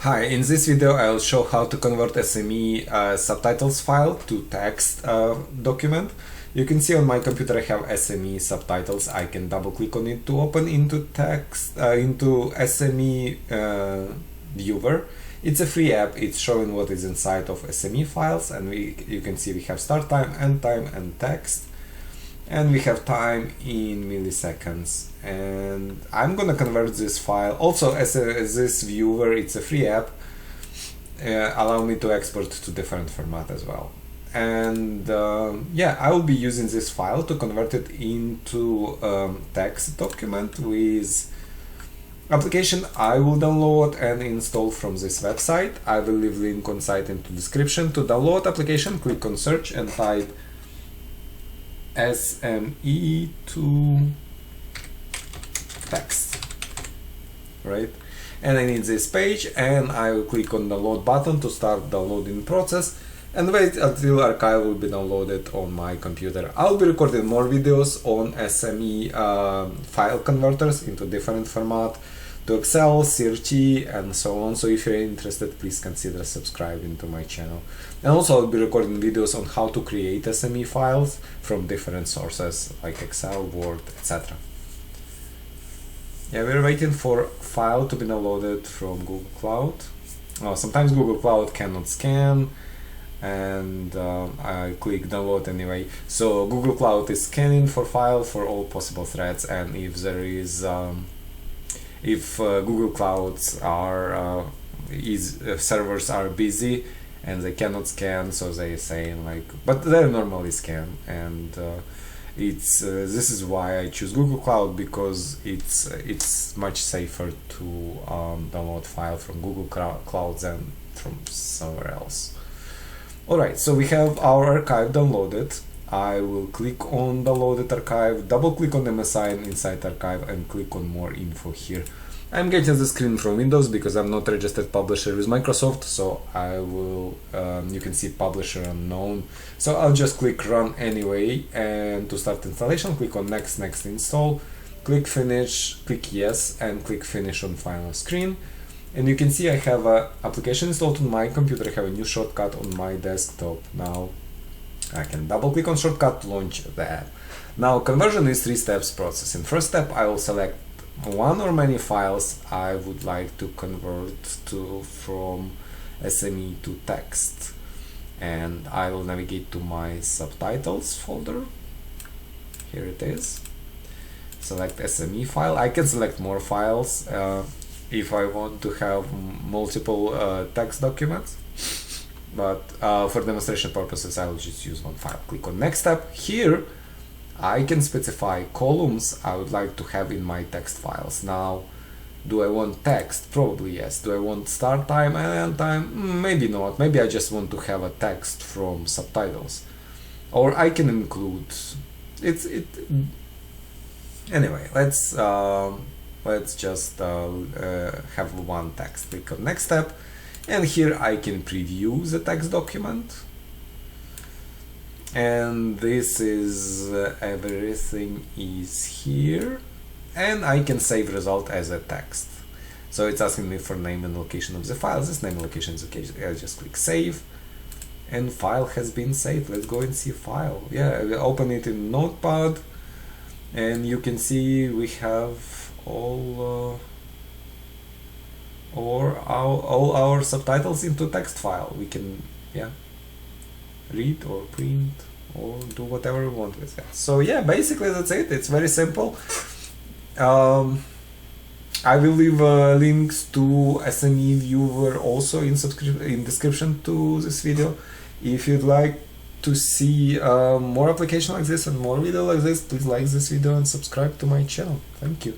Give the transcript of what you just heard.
Hi, in this video I'll show how to convert Smi subtitles file to text document. You can see on my computer I have Smi subtitles. I can double click on it to open into text into Smi viewer. It's a free app. It's showing what is inside of Smi files, and you can see we have start time, end time, and text. And we have time in milliseconds, and I'm gonna convert this file also as this viewer. It's a free app, allow me to export to different format as well. And yeah, I will be using this file to convert it into text document with application I will download and install from this website. I will leave link on site into description. To download application, click on search and type Smi To Text, right? And I need this page, and I will click on download button to start downloading process and wait until archive will be downloaded on my computer. I'll be recording more videos on Smi file converters into different format, to Excel, CRT, and so on. So if you're interested, please consider subscribing to my channel. And also I'll be recording videos on how to create Smi files from different sources like Excel, Word, etc. Yeah, we're waiting for file to be downloaded from Google Cloud. Sometimes Google Cloud cannot scan, and I click download anyway. So Google Cloud is scanning for file for all possible threads, and if there is if Google Clouds are servers are busy and they cannot scan, so they saying like, but they normally scan, and this is why I choose Google Cloud, because it's much safer to download file from Google Cloud than from somewhere else. Alright, so we have our archive downloaded. I will click on downloaded archive, double click on MSI inside archive, and click on more info here. I'm getting the screen from Windows because I'm not registered publisher with Microsoft, so I will, you can see publisher unknown. So I'll just click run anyway, and to start installation, click on next install, click finish, click yes, and click finish on final screen. And you can see I have an application installed on my computer. I have a new shortcut on my desktop. Now I can double click on shortcut to launch the app. Now conversion is 3 steps process. In first step, I will select one or many files I would like to convert to from Smi to text, and I will navigate to my subtitles folder. Here it is. Select Smi file. I can select more files if I want to have multiple text documents, but for demonstration purposes I will just use one file. Click on next step. Here I can specify columns I would like to have in my text files. Now, do I want text? Probably yes. Do I want start time and end time? Maybe not. Maybe I just want to have a text from subtitles, or I can include anyway. Let's just have one text. Click on next step, and here I can preview the text document. And this is everything is here, and I can save result as a text. So it's asking me for name and location of the file. This name and location is okay. I just click save, and file has been saved. Let's go and see file. Yeah, we open it in Notepad, and you can see we have all our subtitles into text file. We can read or print or do whatever we want with it. So yeah, basically that's it. It's very simple. I will leave links to Smi viewer also in description to this video. If you'd like to see more application like this and more video like this, please like this video and subscribe to my channel. Thank you.